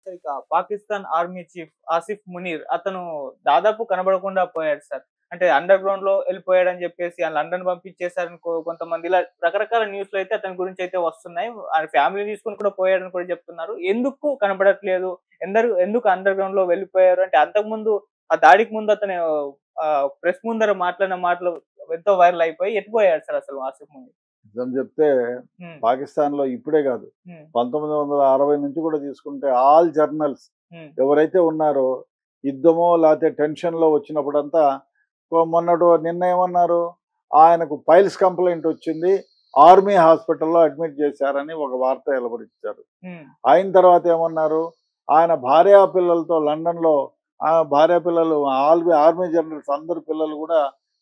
ఇక Pakistan army chief Asif Munir అతను దాదాపు కనబడకుండా పోయాడు సార్. అంటే అండర్ గ్రౌండ్‌లో ఎళ్ళిపోయాడని జెప్పేసి లండన్ పంపించేసారని కొంతమంది ఇలా రకరకాల న్యూస్‌లు అయితే అతని గురించి అయితే వస్తున్నాయి. ఆయన ఫ్యామిలీ తీసుకొని కూడా పోయాడని కూడా చెప్తున్నారు. ఎందుకు కనబడట్లేదు? ఎందుకు అండర్ గ్రౌండ్‌లో వెళ్ళిపోయారు? అంటే అంతకుముందు ఆ దాడికి ముందు అతను ప్రెస్ ముందర మాట్లాడిన మాటలు ఎంతో వైరల్ అయిపోయి ఎటుపోయాడు సార్ అసలు ఆసిఫ్ మునీర్? నిజం చెప్తే హ్మ్. పాకిస్తాన్‌లో ఇప్పుడే కాదు, హ్మ్. 1960 నుంచి కూడా తీసుకుంటే ఆల్ జర్నల్స్ హ్మ్. ఎవరైతే ఉన్నారో యుద్ధమో లేకపోతే టెన్షన్‌లో వచ్చినప్పుడంతా నిన్న ఏమన్నారు? ఆయనకు పైల్స్ కంప్లెయింట్ వచ్చింది. ఆర్మీ హాస్పిటల్‌లో అడ్మిట్ చేశారని ఒక వార్త వెలువరించారు. హ్మ్. అయిన తర్వాత ఏమన్నారు? ఆయన భార్యా పిల్లలతో లండన్‌లో భార్య పిల్లలు ఆర్మీ జనరల్స్ అందరు పిల్లలు కూడా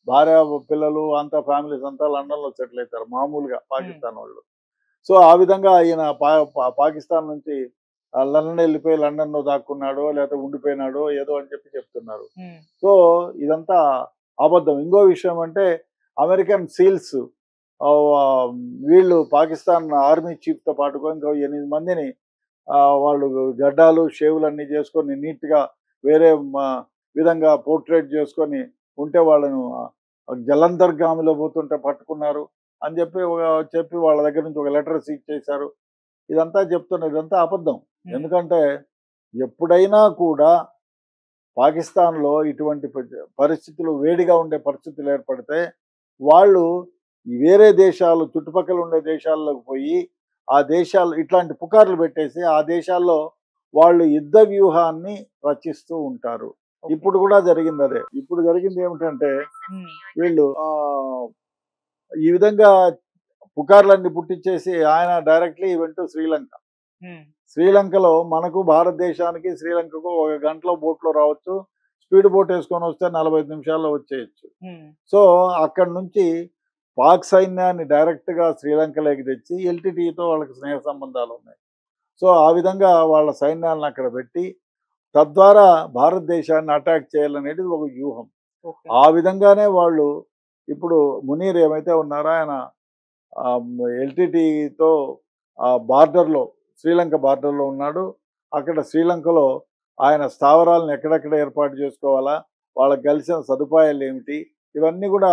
భార్య పిల్లలు అంతా ఫ్యామిలీస్ అంతా లండన్‌లో సెటిల్ అవుతారు మామూలుగా హ్మ్. పాకిస్తాన్ వాళ్ళు. సో, ఆ విధంగా ఈయన పాకిస్తాన్ నుంచి లండన్ వెళ్ళిపోయి లండన్‌లో దాక్కున్నాడో లేకపోతే ఉండిపోయినాడో ఏదో అని చెప్తున్నారు. హ్మ్. సో, ఇదంతా అబద్ధం. ఇంకో విషయం అంటే అమెరికన్ సీల్స్ ఆహ్, వీళ్ళు పాకిస్తాన్ ఆర్మీ చీఫ్‌తో పాటుగా ఇంకో 8 మందిని వాళ్ళు గడ్డాలు, షేవ్‌లన్నీ చేసుకొని నీట్‌గా వేరే మ విధంగా పోర్ట్రేట్ చేసుకొని ఉంటే వాళ్ళను జలంధర్‌గామిలో పోతుంటే పట్టుకున్నారు అని చెప్పి వాళ్ళ దగ్గర నుంచి ఒక లెటర్ సీజ్ చేశారు. ఇదంతా చెప్తున్నా, ఇదంతా అబద్ధం. హ్మ్. ఎందుకంటే ఎప్పుడైనా కూడా పాకిస్తాన్‌లో ఇటువంటి పరిస్థితులు వేడిగా ఉండే పరిస్థితులు ఏర్పడితే వాళ్ళు వేరే దేశాలు చుట్టుపక్కల ఉండే దేశాల్లోకి పోయి ఆ దేశాలు ఇట్లాంటి పుకార్లు పెట్టేసి ఆ దేశాల్లో వాళ్ళు యుద్ధ వ్యూహాన్ని రచిస్తూ ఉంటారు. ఓకే. ఇప్పుడు కూడా జరిగింది అదే. ఇప్పుడు జరిగింది ఏమిటంటే హ్మ్. వీళ్ళు ఈ విధంగా పుకార్లన్నీ పుట్టించేసి ఆయన డైరెక్ట్‌లీ ఈ వెంట్ టు శ్రీలంక. హ్మ్. శ్రీలంకలో మనకు భారతదేశానికి శ్రీలంకకు ఒక గంటలో బోట్‌లో రావచ్చు. స్పీడ్ బోట్ ఏసుకొని వస్తే 45 నిమిషాల్లో వచ్చేయొచ్చు. హ్మ్. సో, అక్కడి నుంచి పాక్ సైన్యాన్ని డైరెక్ట్‌గా శ్రీలంకలోకి తెచ్చి ఎల్‌టిటిఈతో వాళ్ళకి స్నేహ సంబంధాలున్నాయి. సో, ఆ విధంగా వాళ్ళ సైన్యాలను అక్కడ పెట్టి తద్వారా భారతదేశాన్ని అటాక్ చేయాలనేది ఒక వ్యూహం. ఓకే. ఆ విధంగానే వాళ్ళు ఇప్పుడు మునీర్ ఏమైతే ఉన్నారో ఆయన ఎల్‌టిటిఈతో బార్డర్‌లో శ్రీలంక బార్డర్‌లో ఉన్నాడు. అక్కడ శ్రీలంకలో ఆయన స్థావరాలను ఎక్కడెక్కడ ఏర్పాటు చేసుకోవాలా? వాళ్ళకి కలిసిన సదుపాయాలేమిటి? ఇవన్నీ గూడా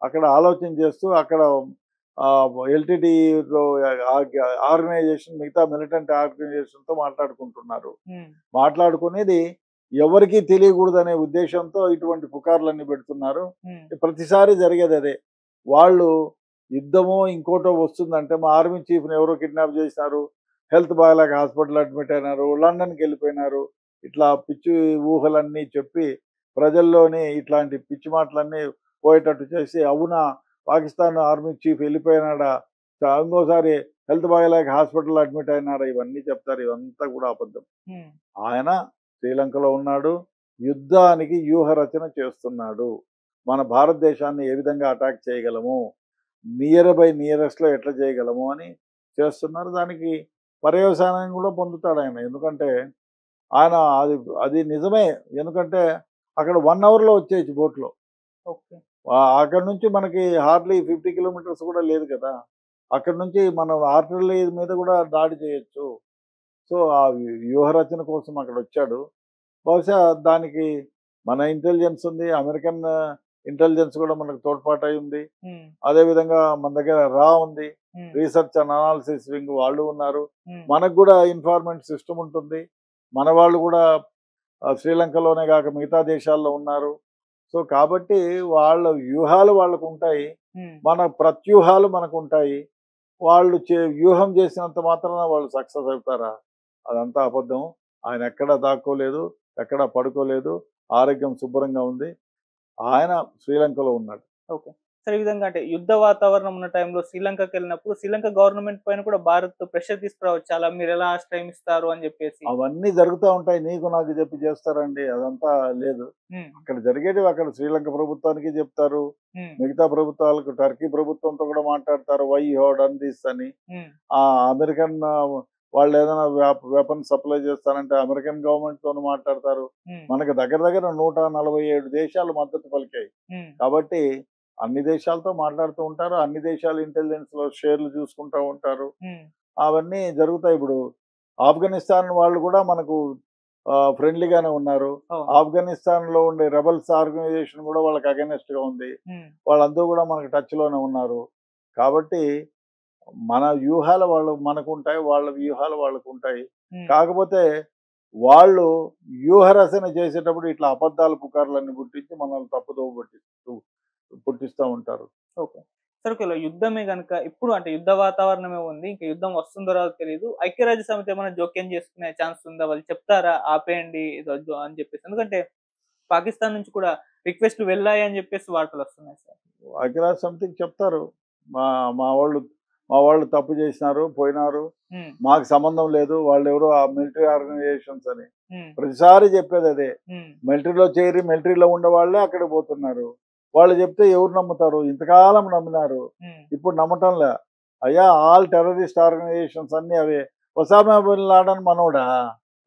అక్కడ ఆలోచన చేస్తూ అక్కడ ఎల్‌టిటిఈలో ఆర్గనైజేషన్ మిగతా మిలిటెంట్ ఆర్గనైజేషన్‌తో మాట్లాడుకుంటున్నారు. హ్మ్. మాట్లాడుకునేది ఎవరికీ తెలియకూడదనే ఉద్దేశంతో ఇటువంటి పుకార్లన్నీ పెడుతున్నారు. హ్మ్. ప్రతిసారి జరిగేదదే. వాళ్ళు యుద్ధమో, ఇంకోటో వస్తుందంటే మా ఆర్మీ చీఫ్‌ని ఎవరో కిడ్నాప్ చేసినారు. హెల్త్ బాగాలేక హాస్పిటల్ అడ్మిట్ అయినారు. లండన్‌కెళ్ళిపోయినారు. ఇట్లా పిచ్చి ఊహలన్నీ చెప్పి ప్రజల్లోని ఇట్లాంటి పిచ్చి మాటలన్నీ పోయేటట్టు చేసి, అవునా! పాకిస్తాన్ ఆర్మీ చీఫ్ వెళ్ళిపోయినాడా? ఇంకోసారి హెల్త్ బాగాలేక హాస్పిటల్‌లో అడ్మిట్ అయినారా? ఇవన్నీ చెప్తారు. ఇదంతా కూడా అబద్ధం. హ్మ్. ఆయన శ్రీలంకలో ఉన్నాడు. యుద్ధానికి వ్యూహరచన చేస్తున్నాడు. మన భారతదేశాన్ని ఏ విధంగా అటాక్ చేయగలము? నియరెస్ట్‌లో ఎట్లా చేయగలము అని చేస్తున్నారు. దానికి పర్యవసానం కూడా పొందుతాడాయన. ఎందుకంటే ఆయన అది అది నిజమే. ఎందుకంటే అక్కడ 1 అవర్‌లో వచ్చేయొచ్చు బోట్‌లో. ఓకే. అక్కడి నుంచి మనకి హార్డ్‌లీ 50 కిలోమీటర్స్ కూడా లేదు కదా! అక్కడి నుంచి మనం ఆర్టిల్లరీ మీద కూడా దాడి చేయొచ్చు. సో, ఆ వ్యూహరచన కోసం అక్కడొచ్చాడు. బహుశా దానికి మన ఇంటెలిజెన్స్ ఉంది. అమెరికన్ ఇంటెలిజెన్స్ కూడా మనకు తోడ్పాటై ఉంది. హ్మ్. అదేవిధంగా మన దగ్గర ఉంది. హ్మ్. రీసెర్చ్ అండ్ అనాలిసిస్ వింగ్ వాళ్ళు ఉన్నారు. హ్మ్. మనకు గూడా ఇన్ఫార్మెంట్ సిస్టమ్ ఉంటుంది. మన వాళ్ళు గూడా శ్రీలంకలోనే గాక మిగతా దేశాల్లో ఉన్నారు. సో, కాబట్టి వాళ్ళ వ్యూహాలు వాళ్ళకుంటాయి. హ్మ్. మన ప్రత్యూహాలు మనకుంటాయి. వాళ్ళు వ్యూహం చేసినంత మాత్రాన వాళ్ళు సక్సెస్ అవుతారా? అదంతా అబద్ధం. ఆయన ఎక్కడ దాక్కోలేదు. ఎక్కడ పడుకోలేదు. ఆరోగ్యం శుభ్రంగా ఉంది. ఆయన శ్రీలంకలో ఉన్నాడు. ఓకే. సార్ ఈ విధంగా అంటే యుద్ధ వాతావరణం ఉన్న టైంలో శ్రీలంకకెళ్ళినప్పుడు శ్రీలంక గవర్నమెంట్ పైన కూడా భారత్ ప్రెషర్ తీసుకురావచ్చు. అలా మీరెలా ఆశ్రయమిస్తారు అని జెప్పేసి. అవన్నీ జరుగుతా ఉంటాయి. నీకు నాకు చెప్పి చేస్తారండి. అదంతా లేదు. హ్మ్. అక్కడ జరిగేటివి అక్కడ శ్రీలంక ప్రభుత్వానికి చెప్తారు. హ్మ్. మిగతా ప్రభుత్వాలకు టర్కీ ప్రభుత్వంతో కూడా మాట్లాడతారు. Why you have done this అని. హ్మ్. అమెరికన్ వాళ్ళేదైనా వెపన్స్ సప్లై చేస్తానంటే అమెరికన్ గవర్నమెంట్‌తోని మాట్లాడతారు. హ్మ్. మనకు దగ్గర దగ్గర 147 దేశాలు మద్దతు పలికాయి. హ్మ్. కాబట్టి అన్ని దేశాలతో మాట్లాడుతూ ఉంటారు. అన్ని దేశాల ఇంటెలిజెన్స్‌లో షేర్లు చూసుకుంటా ఉంటారు. హ్మ్. అవన్నీ జరుగుతాయి ఇప్పుడు. ఆఫ్ఘనిస్తాన్ వాళ్ళు కూడా మనకు ఫ్రెండ్లీగానే ఉన్నారు. అవును. ఆఫ్ఘనిస్తాన్ లో ఉండే రెబల్స్ ఆర్గనైజేషన్ కూడా వాళ్ళకి అగైనెస్ట్ గా ఉంది. ఉమ్, వాళ్ళందరూ కూడా మనకి టచ్ లోనే ఉన్నారు. కాబట్టి మన వ్యూహాలు వాళ్ళు మనకుంటాయి, వాళ్ళ వ్యూహాలు వాళ్ళకుంటాయి. ఉమ్, కాకపోతే వాళ్ళు వ్యూహరచన చేసేటప్పుడు ఇట్లా అబద్ధాల పుకార్లన్నీ పుట్టించి మనల్ని తప్పుదోవ పుట్టిస్తూ ఉంటారు. ఓకే. సరే ఒకవేళ యుద్ధమే గనుక ఇప్పుడు అంటే యుద్ధ వాతావరణమే ఉంది. ఇంక యుద్ధం వస్తుందో రాదో తెలీదు. ఐక్యరాజ్య సమితి ఏమైనా జోక్యం చేసుకునే ఛాన్స్ ఉందా? వాళ్ళు చెప్తారా? ఆపేయండి ఇది వద్దు అని చెప్పేసి. ఎందుకంటే పాకిస్తాన్ నుంచి కూడా రిక్వెస్ట్‌లు వెళ్ళాయి అని చెప్పేసి వార్తలొస్తున్నాయి సార్. ఐక్యరాజ్య సమితికి చెప్తారు. మా మా వాళ్ళు తప్పు చేసినారు, పోయినారు. హ్మ్. మాకు సంబంధం లేదు. వాళ్ళెవరో ఆ మిలిటరీ ఆర్గనైజేషన్స్ అని. హ్మ్. ప్రతిసారి చెప్పేదదే. హ్మ్. మిలిటరీలో చేరి మిలిటరీలో ఉండేవాళ్ళే అక్కడికి పోతున్నారు. వాళ్ళు చెప్తే ఎవరు నమ్ముతారు? ఇంతకాలం నమ్మినారు. హ్మ్. ఇప్పుడు నమ్మటంలే. అయ్యా ఆల్ టెర్రరిస్ట్ ఆర్గనైజేషన్స్ అన్నీ అవే. ఒసామా బిన్ లాడెన్ మనోడా?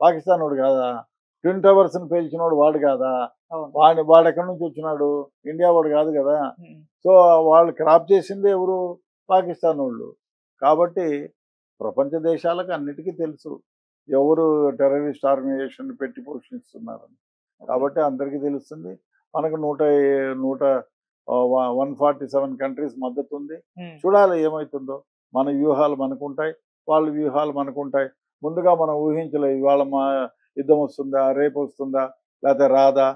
పాకిస్తానోడు కాదా? ట్విన్ టవర్స్‌ని పేల్చినోడు వాడు కాదా? అవును. వాడెక్కడి నుంచి వచ్చినాడు? ఇండియా వాడు కాదు కదా! హ్మ్. సో, వాళ్ళు క్రాప్ చేసింది ఎవరు? పాకిస్తానోళ్ళు. కాబట్టి ప్రపంచ దేశాలకు అన్నిటికీ తెలుసు. ఎవరు టెర్రరిస్ట్ ఆర్గనైజేషన్ పెట్టి పోషిస్తున్నారని. ఓకే. కాబట్టి అందరికీ తెలుస్తుంది. మనకు నూట 147 కంట్రీస్ మద్దతుంది. హ్మ్. చూడాలి ఏమైతుందో. మన వ్యూహాలు మనకుంటాయి. వాళ్ళ వ్యూహాలు మనకుంటాయి. ముందుగా మనం ఊహించలేదు. ఇవాళ యుద్ధం వస్తుందా? రేపు వస్తుందా? లేతే రాదా?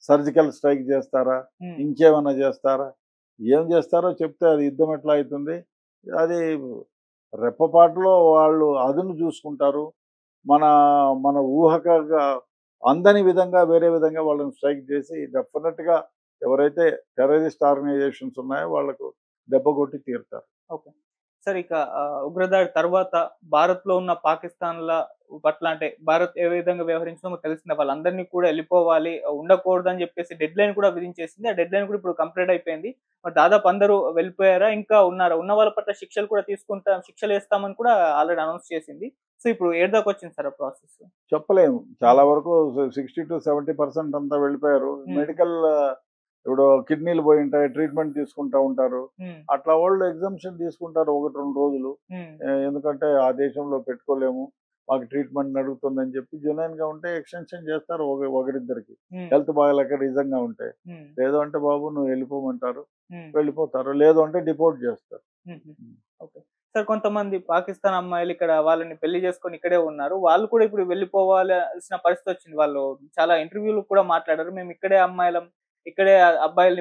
సర్జికల్ స్ట్రైక్ చేస్తారా? హ్మ్. ఇంకేమన్నా చేస్తారా? ఏం చేస్తారో చెప్తే అది యుద్ధం ఎట్లా అయితుంది? అది రెప్పపాటులో వాళ్ళు అదును చూసుకుంటారు. మన మన ఊహకగా అందని విధంగా వేరే విధంగా వాళ్ళని స్ట్రైక్ చేసి డెఫినెట్‌గా ఎవరైతే టెర్రరిస్ట్ ఆర్గనైజేషన్స్ ఉన్నాయో వాళ్ళకు దెబ్బ కొట్టి తీరుతారు. ఓకే. సరే ఇక ఉగ్రదాడి తర్వాత భారత్‌లో ఉన్న పాకిస్తాన్‌ల పట్ల అంటే భారత్ ఏ విధంగా వ్యవహరించిందో మనకు తెలిసిందే. వాళ్ళందరినీ కూడా ఎళ్ళిపోవాలి, ఉండకూడదని చెప్పేసి డెడ్‌లైన్ కూడా విధించేసింది. ఆ డెడ్‌లైన్ కూడా ఇప్పుడు కంప్లీట్ అయిపోయింది. మరి దాదాపు అందరూ వెళ్ళిపోయారా? ఇంకా ఉన్నారా? ఉన్న వాళ్ళ పట్ల శిక్షలు కూడా శిక్షలేస్తామని కూడా ఆల్రెడీ అనౌన్స్ చేసింది. సో, ఇప్పుడు ఏటి దాకొచ్చింది సార్ ఆ ప్రాసెస్? చెప్పలేము. హ్మ్. చాలా వరకు 60-70% అంతా వెళ్ళిపోయారు. హ్మ్. మెడికల్ ఇప్పుడు కిడ్నీలు పోయుంటాయి. ట్రీట్మెంట్ తీసుకుంటా ఉంటారు. హ్మ్. అట్లా వాళ్ళు ఎగ్జామ్షన్ తీసుకుంటారు 1, 2 రోజులు. హ్మ్. ఎందుకంటే ఆ దేశంలో పెట్టుకోలేము. మాకు ట్రీట్మెంట్ నడుగుతుందని చెప్పి జెన్యూన్‌గా ఉంటే ఎక్స్‌టెన్షన్ చేస్తారు ఒకరిద్దరికి. హ్మ్. హెల్త్ బాగాలేక నిజంగా ఉంటే. హ్మ్. లేదు అంటే బాబు నువ్వు వెళ్ళిపోమంటారు. హ్మ్. వెళ్ళిపోతారు. లేదు అంటే డిపోర్ట్ చేస్తారు. హుహు. ఓకే. సార్ కొంతమంది పాకిస్తాన్ అమ్మాయిలు ఇక్కడ వాళ్ళని పెళ్లి చేసుకొని ఇక్కడే ఉన్నారు. వాళ్ళు కూడా ఇప్పుడు వెళ్ళిపోవాల్సిన పరిస్థితొచ్చింది. వాళ్ళు చాలా ఇంటర్వ్యూ‌లో కూడా మాట్లాడారు. మేము ఇక్కడే అమ్మాయిలం, ఇక్కడే అబ్బాయిల్ని